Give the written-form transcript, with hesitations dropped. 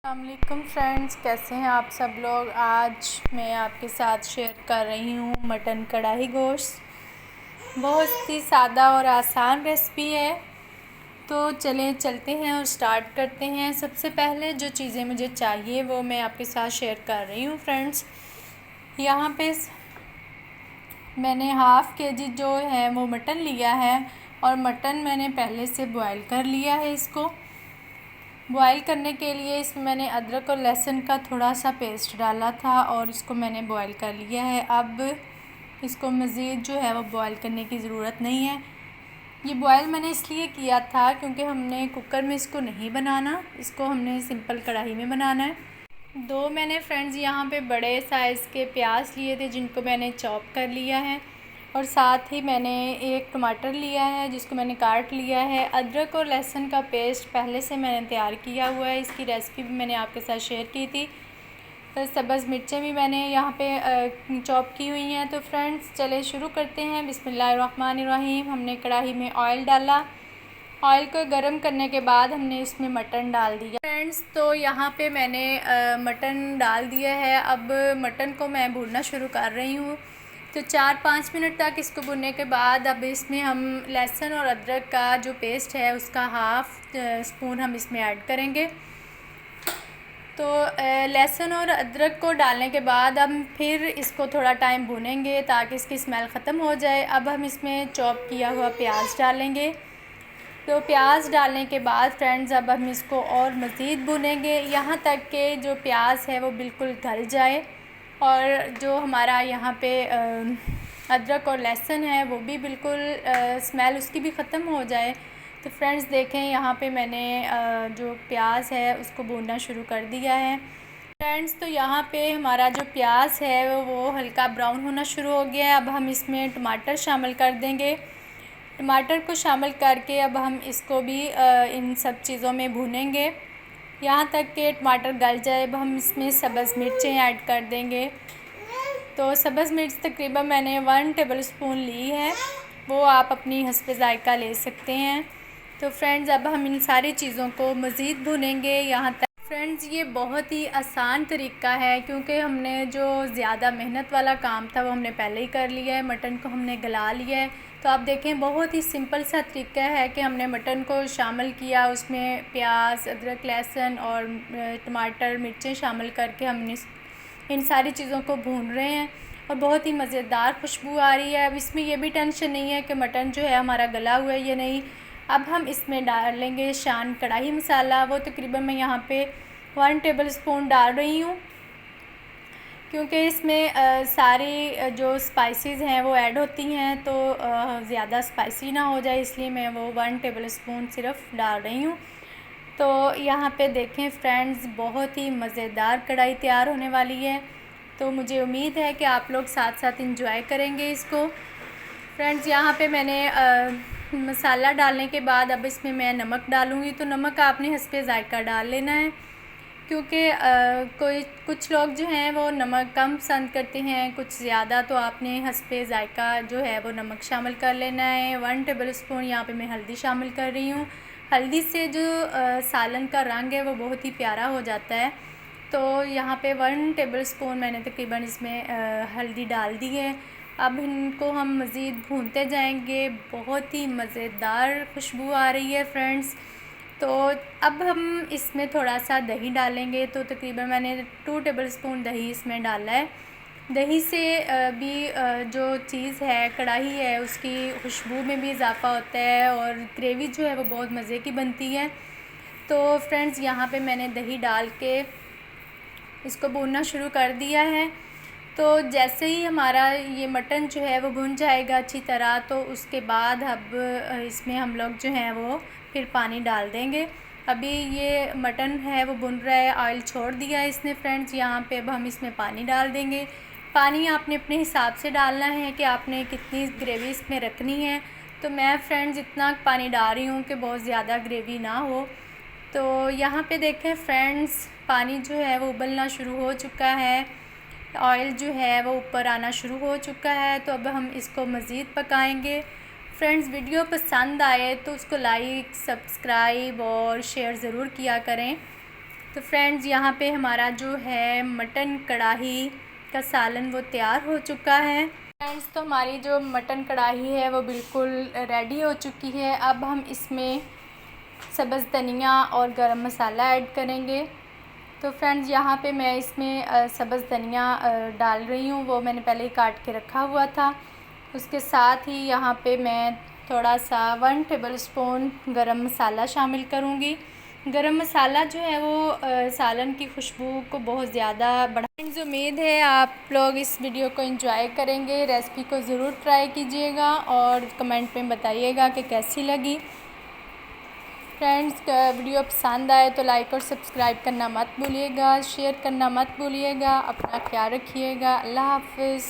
अस्सलामुअलैकुम फ्रेंड्स, कैसे हैं आप सब लोग। आज मैं आपके साथ शेयर कर रही हूँ मटन कढ़ाई गोश्त। बहुत ही सादा और आसान रेसिपी है। तो चलें चलते हैं और स्टार्ट करते हैं। सबसे पहले जो चीज़ें मुझे चाहिए वो मैं आपके साथ शेयर कर रही हूँ फ्रेंड्स। यहाँ पे मैंने हाफ़ केजी जो है वो मटन लिया है और मटन मैंने पहले से बॉईल कर लिया है। इसको बॉईल करने के लिए इसमें मैंने अदरक और लहसुन का थोड़ा सा पेस्ट डाला था और इसको मैंने बॉईल कर लिया है। अब इसको मज़ीद जो है वो बॉईल करने की ज़रूरत नहीं है। ये बॉईल मैंने इसलिए किया था क्योंकि हमने कुकर में इसको नहीं बनाना, इसको हमने सिंपल कढ़ाई में बनाना है। दो मैंने फ्रेंड्स यहाँ पे बड़े साइज़ के प्याज लिए थे जिनको मैंने चॉप कर लिया है और साथ ही मैंने एक टमाटर लिया है जिसको मैंने काट लिया है। अदरक और लहसुन का पेस्ट पहले से मैंने तैयार किया हुआ है, इसकी रेसिपी भी मैंने आपके साथ शेयर की थी। तो सब्ज़ मिर्चें भी मैंने यहाँ पे चॉप की हुई हैं। तो फ्रेंड्स चले शुरू करते हैं। बिस्मिल्लाहिर्रहमानिर्रहीम। हमने कढ़ाई में ऑयल डाला। ऑयल को गर्म करने के बाद हमने इसमें मटन डाल दिया फ्रेंड्स। तो यहाँ पे मैंने मटन डाल दिया है। अब मटन को मैं भूनना शुरू कर रही हूँ। तो 4-5 मिनट तक इसको भुनने के बाद अब इसमें हम लहसुन और अदरक का जो पेस्ट है उसका हाफ़ स्पून हम इसमें ऐड करेंगे। तो लहसुन और अदरक को डालने के बाद हम फिर इसको थोड़ा टाइम भूनेंगे ताकि इसकी स्मेल ख़त्म हो जाए। अब हम इसमें चॉप किया हुआ प्याज डालेंगे। तो प्याज डालने के बाद फ्रेंड्स अब हम इसको और मज़ीद भुनेंगे यहाँ तक कि जो प्याज है वो बिल्कुल गल जाए और जो हमारा यहाँ पे अदरक और लहसुन है वो भी बिल्कुल स्मेल उसकी भी ख़त्म हो जाए। तो फ्रेंड्स देखें यहाँ पे मैंने जो प्याज है उसको भूनना शुरू कर दिया है फ्रेंड्स। तो यहाँ पे हमारा जो प्याज है वो हल्का ब्राउन होना शुरू हो गया है। अब हम इसमें टमाटर शामिल कर देंगे। टमाटर को शामिल करके अब हम इसको भी इन सब चीज़ों में भूनेंगे यहाँ तक कि टमाटर गल जाए। अब हम इसमें सब्ज़ मिर्चें ऐड कर देंगे। तो सब्ज़ मिर्च तकरीबन मैंने 1 टेबल स्पून ली है, वो आप अपनी हस्ब ज़ायक़ा ले सकते हैं। तो फ्रेंड्स अब हम इन सारी चीज़ों को मज़ीद भूनेंगे यहाँ तक। फ्रेंड्स ये बहुत ही आसान तरीका है क्योंकि हमने जो ज़्यादा मेहनत वाला काम था वो हमने पहले ही कर लिया है। मटन को हमने गला लिया है। तो आप देखें बहुत ही सिंपल सा तरीका है कि हमने मटन को शामिल किया, उसमें प्याज, अदरक, लहसुन और टमाटर, मिर्चें शामिल करके हमने इन सारी चीज़ों को भून रहे हैं और बहुत ही मज़ेदार खुशबू आ रही है। अब इसमें यह भी टेंशन नहीं है कि मटन जो है हमारा गला हुआ है या नहीं। अब हम इसमें डालेंगे शान कढ़ाई मसाला। वो तकरीबन मैं यहाँ पे 1 टेबल स्पून डाल रही हूँ क्योंकि इसमें सारी जो स्पाइसेस हैं वो ऐड होती हैं तो ज़्यादा स्पाइसी ना हो जाए, इसलिए मैं वो 1 टेबल स्पून सिर्फ डाल रही हूँ। तो यहाँ पे देखें फ्रेंड्स बहुत ही मज़ेदार कढ़ाई तैयार होने वाली है। तो मुझे उम्मीद है कि आप लोग साथ साथ इंजॉय करेंगे इसको। फ्रेंड्स यहाँ पे मैंने मसाला डालने के बाद अब इसमें मैं नमक डालूँगी। तो नमक आपने हस्ब ज़ायक़ा डाल लेना है क्योंकि कुछ लोग जो हैं वो नमक कम पसंद करते हैं, कुछ ज़्यादा। तो आपने हस्ब ज़ायक़ा जो है वो नमक शामिल कर लेना है। 1 टेबल स्पून यहाँ पे मैं हल्दी शामिल कर रही हूँ। हल्दी से जो सालन का रंग है वो बहुत ही प्यारा हो जाता है। तो यहाँ पे 1 टेबल स्पून मैंने तकरीबन इसमें हल्दी डाल दी है। अब इनको हम मज़ीद भूनते जाएंगे। बहुत ही मज़ेदार खुशबू आ रही है फ्रेंड्स। तो अब हम इसमें थोड़ा सा दही डालेंगे। तो तकरीबन मैंने 2 टेबल स्पून दही इसमें डाला है। दही से भी जो चीज़ है कढ़ाई है उसकी खुशबू में भी इजाफ़ा होता है और ग्रेवी जो है वो बहुत मज़े की बनती है। तो फ्रेंड्स यहाँ पे मैंने दही डाल के इसको भूनना शुरू कर दिया है। तो जैसे ही हमारा ये मटन जो है वो भुन जाएगा अच्छी तरह तो उसके बाद अब इसमें हम लोग जो हैं वो फिर पानी डाल देंगे। अभी ये मटन है वो भुन रहा है, ऑयल छोड़ दिया है इसने फ्रेंड्स। यहाँ पे अब हम इसमें पानी डाल देंगे। पानी आपने अपने हिसाब से डालना है कि आपने कितनी ग्रेवी इसमें रखनी है। तो मैं फ्रेंड्स इतना पानी डाल रही हूँ कि बहुत ज़्यादा ग्रेवी ना हो। तो यहाँ पे देखें फ्रेंड्स पानी जो है वो उबलना शुरू हो चुका है, ऑयल जो है वो ऊपर आना शुरू हो चुका है। तो अब हम इसको मज़ीद पकाएंगे। फ्रेंड्स वीडियो पसंद आए तो उसको लाइक, सब्सक्राइब और शेयर ज़रूर किया करें। तो तो फ्रेंड्स यहाँ पे हमारा जो है मटन कढ़ाई का सालन वो तैयार हो चुका है। फ्रेंड्स तो हमारी जो मटन कढ़ाई है वो बिल्कुल रेडी हो चुकी है। अब हम इसमें सब्ज़ धनिया और गरम मसाला ऐड करेंगे। तो फ्रेंड्स यहाँ पे मैं इसमें सब्ज़ धनिया डाल रही हूँ, वो मैंने पहले ही काट के रखा हुआ था। उसके साथ ही यहाँ पे मैं थोड़ा सा 1 टेबलस्पून गरम मसाला शामिल करूँगी। गरम मसाला जो है वो सालन की खुशबू को बहुत ज़्यादा बढ़ा। फ्रेंड्स उम्मीद है आप लोग इस वीडियो को एंजॉय करेंगे। रेसिपी को ज़रूर ट्राई कीजिएगा और कमेंट में बताइएगा कि कैसी लगी। फ्रेंड्स वीडियो पसंद आए तो लाइक और सब्सक्राइब करना मत भूलिएगा, शेयर करना मत भूलिएगा। अपना ख्याल रखिएगा। अल्लाह हाफ़िज़।